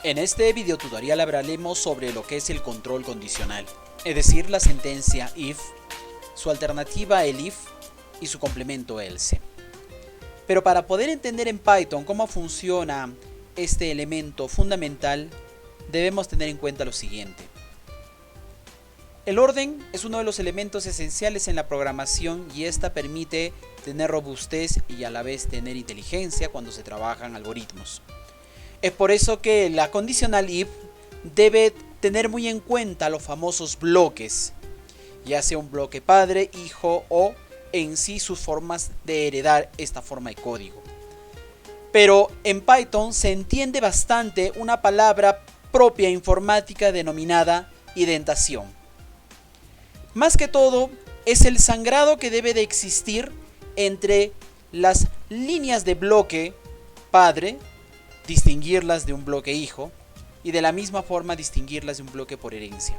En este video tutorial hablaremos sobre lo que es el control condicional, es decir, la sentencia if, su alternativa el if y su complemento else. Pero para poder entender en Python cómo funciona este elemento fundamental, debemos tener en cuenta lo siguiente. El orden es uno de los elementos esenciales en la programación y esta permite tener robustez y a la vez tener inteligencia cuando se trabajan algoritmos. Es por eso que la condicional if debe tener muy en cuenta los famosos bloques, ya sea un bloque padre, hijo o en sí sus formas de heredar esta forma de código. Pero en Python se entiende bastante una palabra propia informática denominada indentación. Más que todo es el sangrado que debe de existir entre las líneas de bloque padre, distinguirlas de un bloque hijo y de la misma forma distinguirlas de un bloque por herencia.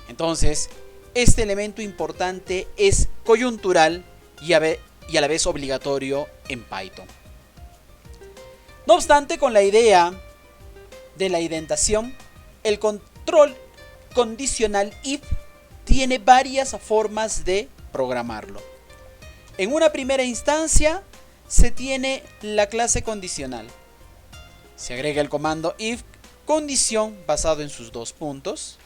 Entonces, este elemento importante es coyuntural y a la vez obligatorio en Python. No obstante, con la idea de la indentación, el control condicional if tiene varias formas de programarlo. En una primera instancia se tiene la clase condicional. Se agrega el comando if condición basado en sus dos puntos.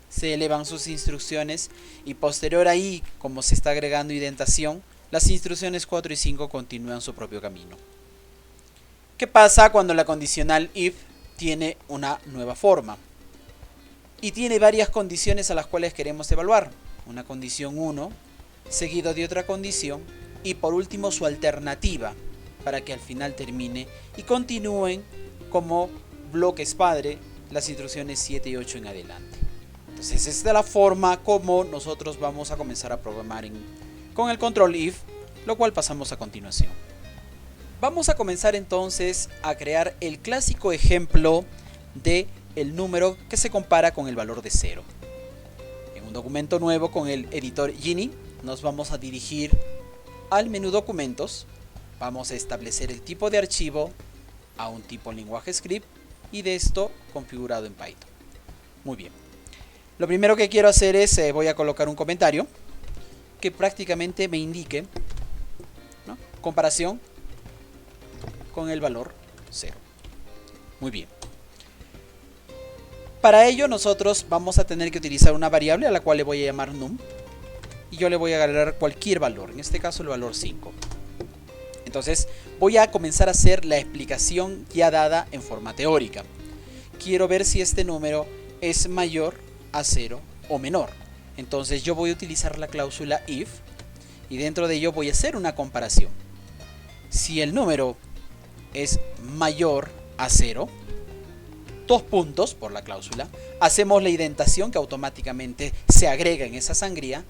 Se elevan sus instrucciones y posterior ahí, como se está agregando indentación, las instrucciones 4 y 5 continúan su propio camino. ¿Qué pasa cuando la condicional if tiene una nueva forma? Y tiene varias condiciones a las cuales queremos evaluar. Una condición 1, seguido de otra condición y por último su alternativa para que al final termine y continúen como bloques padre las instrucciones 7 y 8 en adelante. Entonces esta es la forma como nosotros vamos a comenzar a programar con el control if, lo cual pasamos a continuación. Vamos a comenzar entonces a crear el clásico ejemplo de el número que se compara con el valor de 0. En un documento nuevo con el editor Geany nos vamos a dirigir al menú documentos, vamos a establecer el tipo de archivo a un tipo lenguaje script y de esto configurado en Python. Muy bien. Lo primero que quiero hacer es, voy a colocar un comentario que prácticamente me indique, ¿no?, comparación con el valor 0. Muy bien. Para ello nosotros vamos a tener que utilizar una variable a la cual le voy a llamar num y yo le voy a agregar cualquier valor, en este caso el valor 5. Entonces voy a comenzar a hacer la explicación ya dada en forma teórica. Quiero ver si este número es mayor a 0 o menor. Entonces yo voy a utilizar la cláusula if y dentro de ello voy a hacer una comparación. Si el número es mayor a 0, dos puntos por la cláusula, hacemos la indentación que automáticamente se agrega en esa sangría.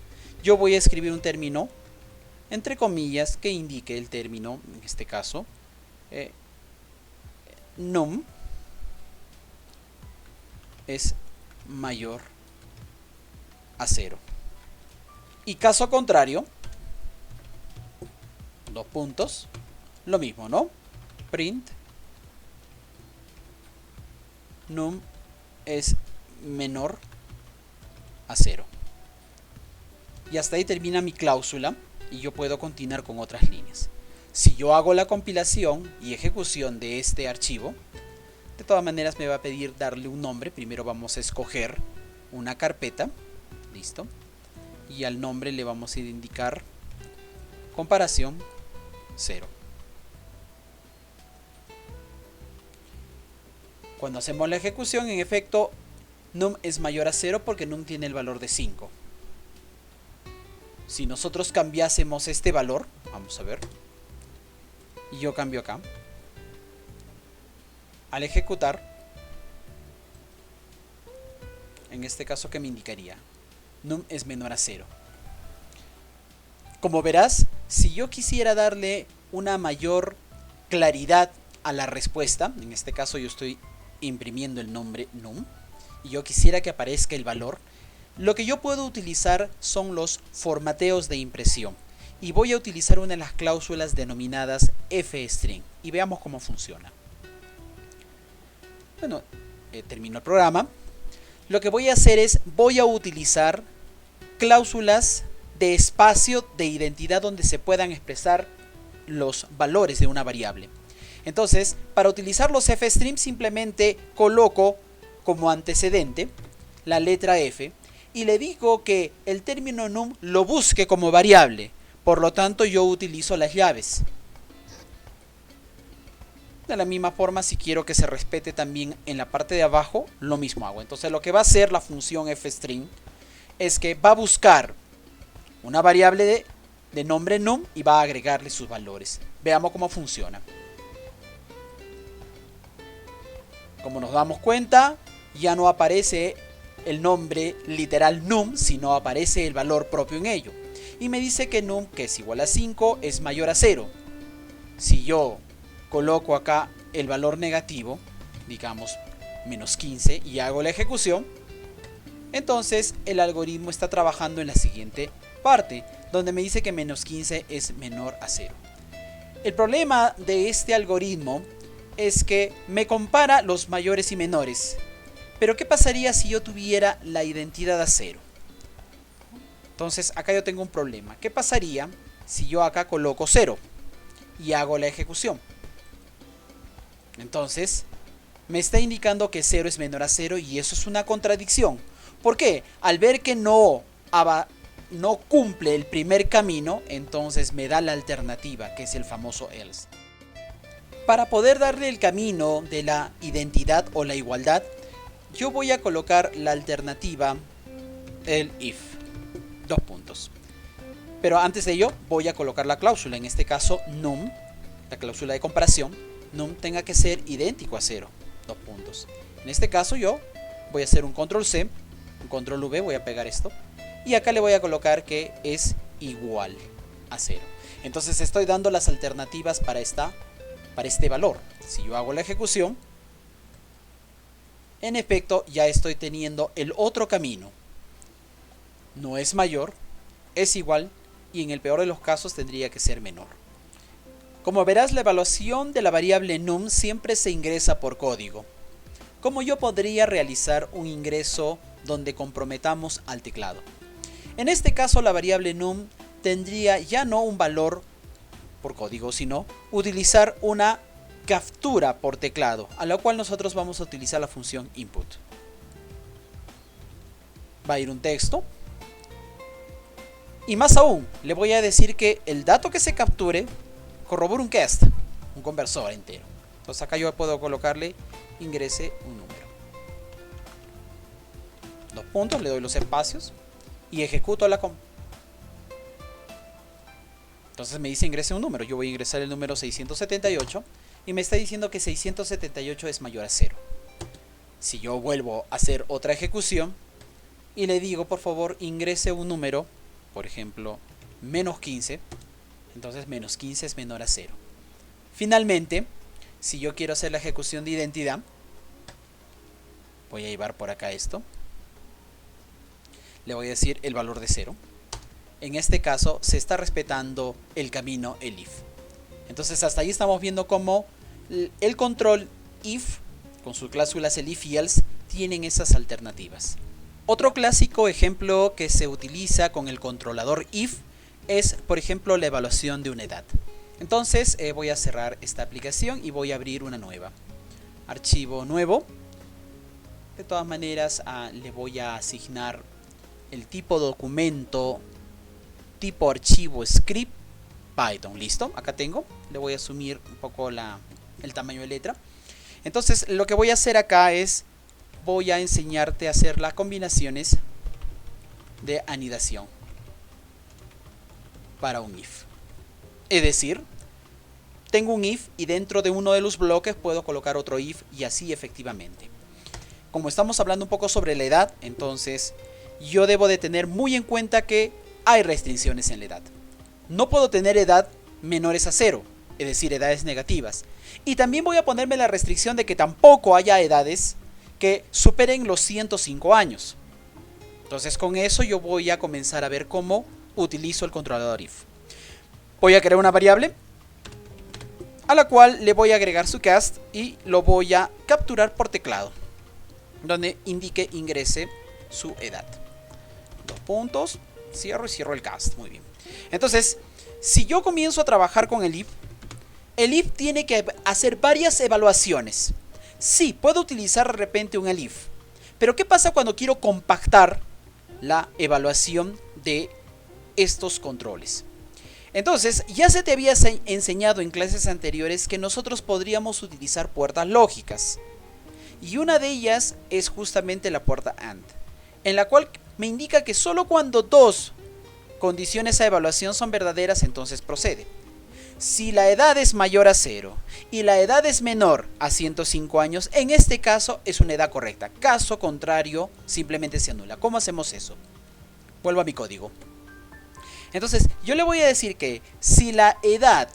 Yo voy a escribir un término entre comillas que indique el término, en este caso num es mayor a 0 y caso contrario, dos puntos, lo mismo, ¿no? Print num es menor a 0 y hasta ahí termina mi cláusula y yo puedo continuar con otras líneas. Si yo hago la compilación y ejecución de este archivo, de todas maneras me va a pedir darle un nombre. Primero vamos a escoger una carpeta, listo, y al nombre le vamos a indicar comparación 0. Cuando hacemos la ejecución, en efecto, num es mayor a 0 porque num tiene el valor de 5. Si nosotros cambiásemos este valor, vamos a ver, y yo cambio acá, al ejecutar, en este caso, ¿qué me indicaría? Num es menor a 0. Como verás, si yo quisiera darle una mayor claridad a la respuesta, en este caso yo estoy imprimiendo el nombre num, y yo quisiera que aparezca el valor, lo que yo puedo utilizar son los formateos de impresión y voy a utilizar una de las cláusulas denominadas fstring y veamos cómo funciona. Bueno, termino el programa. Lo que voy a hacer es, voy a utilizar cláusulas de espacio de identidad donde se puedan expresar los valores de una variable. Entonces, para utilizar los fstring simplemente coloco como antecedente la letra f y le digo que el término num lo busque como variable. Por lo tanto, yo utilizo las llaves. De la misma forma, si quiero que se respete también en la parte de abajo, lo mismo hago. Entonces, lo que va a hacer la función fstring es que va a buscar una variable de nombre num y va a agregarle sus valores. Veamos cómo funciona. Como nos damos cuenta, ya no aparece el nombre literal num, sino aparece el valor propio en ello. Y me dice que num, que es igual a 5, es mayor a 0. Si yo coloco acá el valor negativo, digamos menos 15, y hago la ejecución, entonces el algoritmo está trabajando en la siguiente parte, donde me dice que menos 15 es menor a 0. El problema de este algoritmo es que me compara los mayores y menores. Pero ¿qué pasaría si yo tuviera la identidad a 0? Entonces acá yo tengo un problema. ¿Qué pasaría si yo acá coloco 0 y hago la ejecución? Entonces me está indicando que 0 es menor a 0 y eso es una contradicción. ¿Por qué? Al ver que no cumple el primer camino, entonces me da la alternativa, que es el famoso else. Para poder darle el camino de la identidad o la igualdad, yo voy a colocar la alternativa, el if. Dos puntos. Pero antes de ello, voy a colocar la cláusula. En este caso, num, la cláusula de comparación, num tenga que ser idéntico a 0. Dos puntos. En este caso, yo voy a hacer un control C, un control V, voy a pegar esto. Y acá le voy a colocar que es igual a 0. Entonces estoy dando las alternativas para este valor. Si yo hago la ejecución, en efecto ya estoy teniendo el otro camino. No es mayor, es igual y en el peor de los casos tendría que ser menor. Como verás, la evaluación de la variable num siempre se ingresa por código. ¿Cómo yo podría realizar un ingreso donde comprometamos al teclado? En este caso la variable num tendría ya no un valor por código, sino utilizar una captura por teclado, a la cual nosotros vamos a utilizar la función input. Va a ir un texto. Y más aún, le voy a decir que el dato que se capture corrobore un cast, un conversor entero. Entonces acá yo puedo colocarle ingrese un número. Dos puntos, le doy los espacios y ejecuto la Entonces me dice ingrese un número. Yo voy a ingresar el número 678 y me está diciendo que 678 es mayor a 0. Si yo vuelvo a hacer otra ejecución y le digo por favor ingrese un número, por ejemplo menos 15, entonces menos 15 es menor a 0. Finalmente, si yo quiero hacer la ejecución de identidad, voy a llevar por acá esto, le voy a decir el valor de 0. En este caso se está respetando el camino el if. Entonces hasta ahí estamos viendo cómo el control if con sus cláusulas el if y else tienen esas alternativas. Otro clásico ejemplo que se utiliza con el controlador if es, por ejemplo, la evaluación de una edad. Entonces voy a cerrar esta aplicación y voy a abrir una nueva. Archivo nuevo. De todas maneras le voy a asignar el tipo documento, tipo archivo script Python. Listo, acá tengo. Le voy a asumir un poco el tamaño de letra. Entonces lo que voy a hacer acá es voy a enseñarte a hacer las combinaciones de anidación para un if. Es decir, tengo un if y dentro de uno de los bloques puedo colocar otro if y así efectivamente. Como estamos hablando un poco sobre la edad, entonces yo debo de tener muy en cuenta que hay restricciones en la edad. No puedo tener edad menores a 0, es decir, edades negativas. Y también voy a ponerme la restricción de que tampoco haya edades que superen los 105 años. Entonces con eso yo voy a comenzar a ver cómo utilizo el controlador if. Voy a crear una variable a la cual le voy a agregar su cast y lo voy a capturar por teclado, donde indique ingrese su edad. 2 puntos, cierro y cierro el cast. Muy bien. Entonces, si yo comienzo a trabajar con el if tiene que hacer varias evaluaciones. Sí, puedo utilizar de repente un elif, pero ¿qué pasa cuando quiero compactar la evaluación de estos controles? Entonces, ya se te había enseñado en clases anteriores que nosotros podríamos utilizar puertas lógicas. Y una de ellas es justamente la puerta AND, en la cual me indica que solo cuando dos condiciones a evaluación son verdaderas, entonces procede. Si la edad es mayor a 0 y la edad es menor a 105 años, en este caso es una edad correcta. Caso contrario, simplemente se anula. ¿Cómo hacemos eso? Vuelvo a mi código. Entonces, yo le voy a decir que si la edad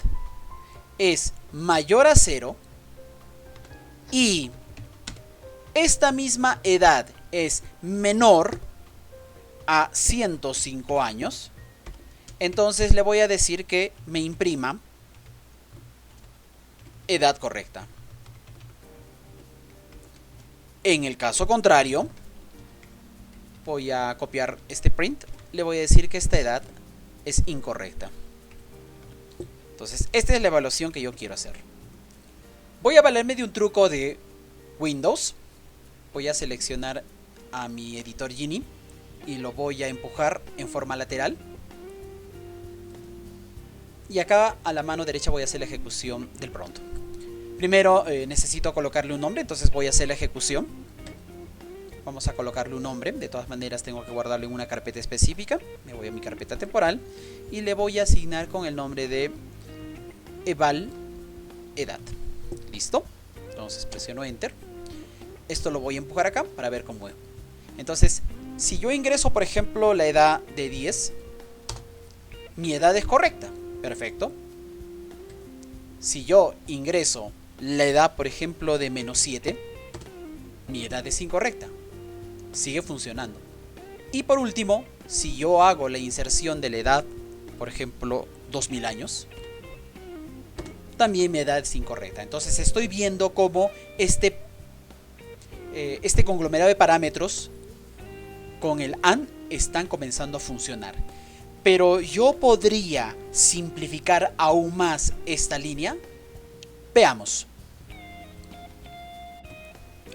es mayor a 0 y esta misma edad es menor a 105 años, entonces le voy a decir que me imprima edad correcta. En el caso contrario, voy a copiar este print, le voy a decir que esta edad es incorrecta. Entonces, esta es la evaluación que yo quiero hacer. Voy a valerme de un truco de Windows. Voy a seleccionar a mi editor Genie y lo voy a empujar en forma lateral. Y acá a la mano derecha voy a hacer la ejecución del prompt. Primero necesito colocarle un nombre, entonces voy a hacer la ejecución. Vamos a colocarle un nombre, de todas maneras tengo que guardarlo en una carpeta específica. Me voy a mi carpeta temporal y le voy a asignar con el nombre de eval edad. ¿Listo? Entonces presiono enter. Esto lo voy a empujar acá para ver cómo es. Entonces, si yo ingreso por ejemplo la edad de 10, mi edad es correcta. Perfecto. Si yo ingreso la edad por ejemplo de menos 7, mi edad es incorrecta. Sigue funcionando. Y por último, si yo hago la inserción de la edad, por ejemplo 2000 años, también mi edad es incorrecta. Entonces estoy viendo cómo este conglomerado de parámetros con el AND están comenzando a funcionar. Pero yo podría simplificar aún más esta línea. Veamos.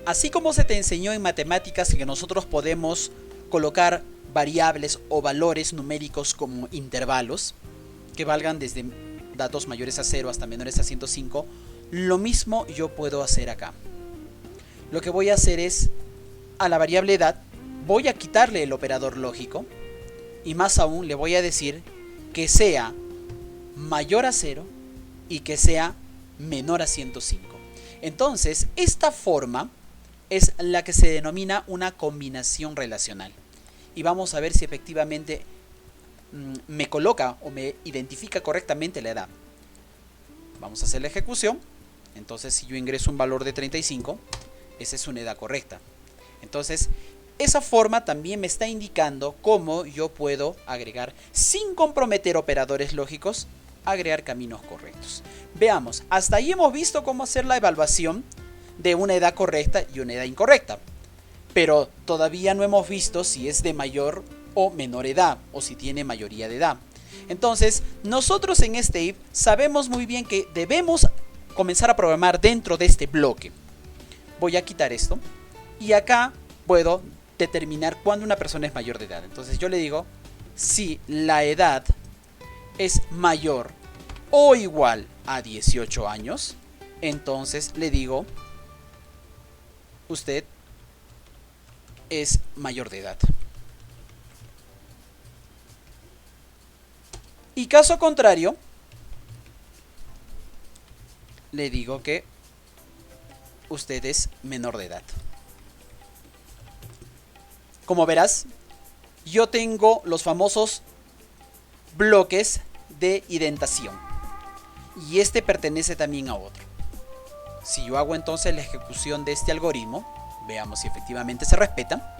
Así como se te enseñó en matemáticas que nosotros podemos colocar variables o valores numéricos como intervalos que valgan desde datos mayores a 0 hasta menores a 105, lo mismo yo puedo hacer acá. Lo que voy a hacer es, a la variable edad, voy a quitarle el operador lógico y más aún le voy a decir que sea mayor a 0 y que sea menor a 105. Entonces, esta forma es la que se denomina una combinación relacional. Y vamos a ver si efectivamente me coloca o me identifica correctamente la edad. Vamos a hacer la ejecución. Entonces, si yo ingreso un valor de 35, esa es una edad correcta. Entonces, esa forma también me está indicando cómo yo puedo agregar, sin comprometer operadores lógicos, agregar caminos correctos. Veamos, hasta ahí hemos visto cómo hacer la evaluación de una edad correcta y una edad incorrecta. Pero todavía no hemos visto si es de mayor o menor edad, o si tiene mayoría de edad. Entonces, nosotros en este if sabemos muy bien que debemos comenzar a programar dentro de este bloque. Voy a quitar esto y acá puedo determinar cuándo una persona es mayor de edad. Entonces yo le digo, si la edad es mayor o igual a 18 años, entonces le digo, usted es mayor de edad. Y caso contrario, le digo que usted es menor de edad. Como verás, yo tengo los famosos bloques de indentación. Y este pertenece también a otro. Si yo hago entonces la ejecución de este algoritmo, veamos si efectivamente se respeta.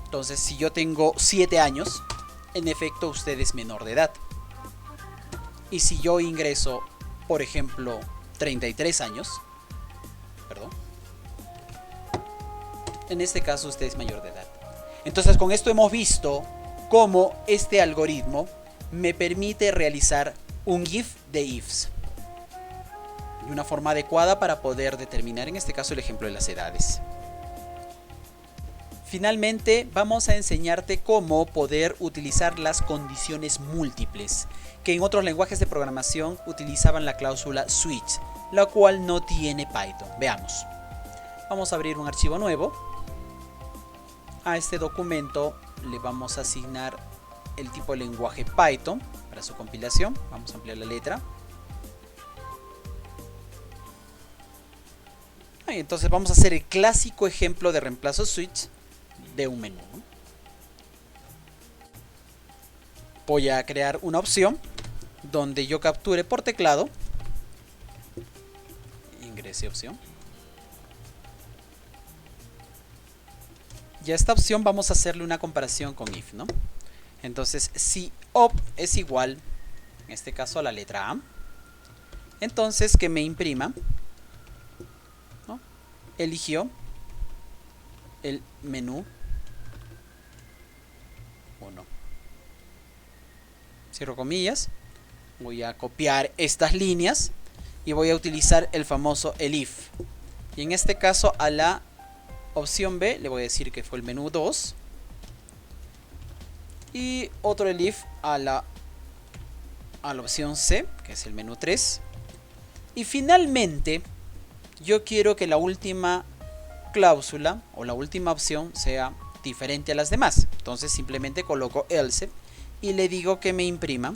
Entonces, si yo tengo 7 años, en efecto usted es menor de edad. Y si yo ingreso, por ejemplo, 33 años, perdón, en este caso usted es mayor de edad. Entonces con esto hemos visto cómo este algoritmo me permite realizar un if de ifs de una forma adecuada para poder determinar en este caso el ejemplo de las edades. Finalmente vamos a enseñarte cómo poder utilizar las condiciones múltiples, que en otros lenguajes de programación utilizaban la cláusula switch, la cual no tiene Python. Veamos. Vamos a abrir un archivo nuevo. A este documento le vamos a asignar el tipo de lenguaje Python para su compilación. Vamos a ampliar la letra. Entonces vamos a hacer el clásico ejemplo de reemplazo switch de un menú. Voy a crear una opción donde yo capture por teclado, ingrese opción, y a esta opción vamos a hacerle una comparación con if, ¿no? Entonces si op es igual, en este caso a la letra A, entonces que me imprima, ¿no? Eligió el menú 1. Cierro comillas. Voy a copiar estas líneas y voy a utilizar el famoso elif. Y en este caso a la opción B le voy a decir que fue el menú 2. Y otro elif a la opción C, que es el menú 3. Y finalmente yo quiero que la última cláusula o la última opción sea diferente a las demás. Entonces simplemente coloco else y le digo que me imprima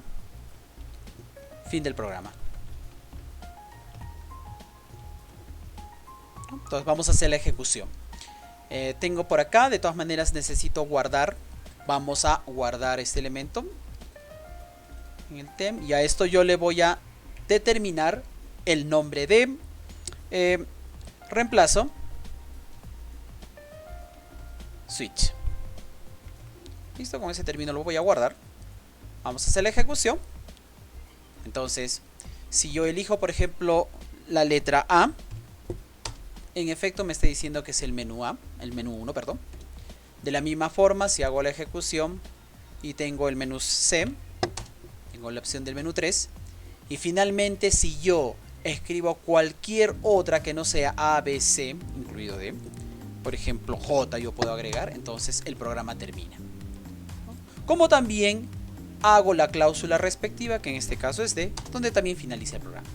fin del programa. Entonces vamos a hacer la ejecución. Tengo por acá, de todas maneras necesito guardar. Vamos a guardar este elemento en el tem, y a esto yo le voy a determinar el nombre de reemplazo switch. Listo, con ese término lo voy a guardar. Vamos a hacer la ejecución. Entonces, si yo elijo, por ejemplo, la letra A, en efecto me está diciendo que es el menú A, el menú 1, perdón. De la misma forma, si hago la ejecución y tengo el menú C, tengo la opción del menú 3. Y finalmente, si yo escribo cualquier otra que no sea A, B, C, incluido D, por ejemplo J yo puedo agregar, entonces el programa termina. Como también hago la cláusula respectiva, que en este caso es D, donde también finaliza el programa.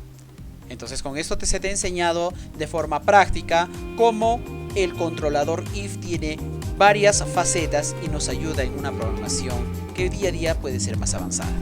Entonces con esto se te ha enseñado de forma práctica cómo el controlador if tiene varias facetas y nos ayuda en una programación que día a día puede ser más avanzada.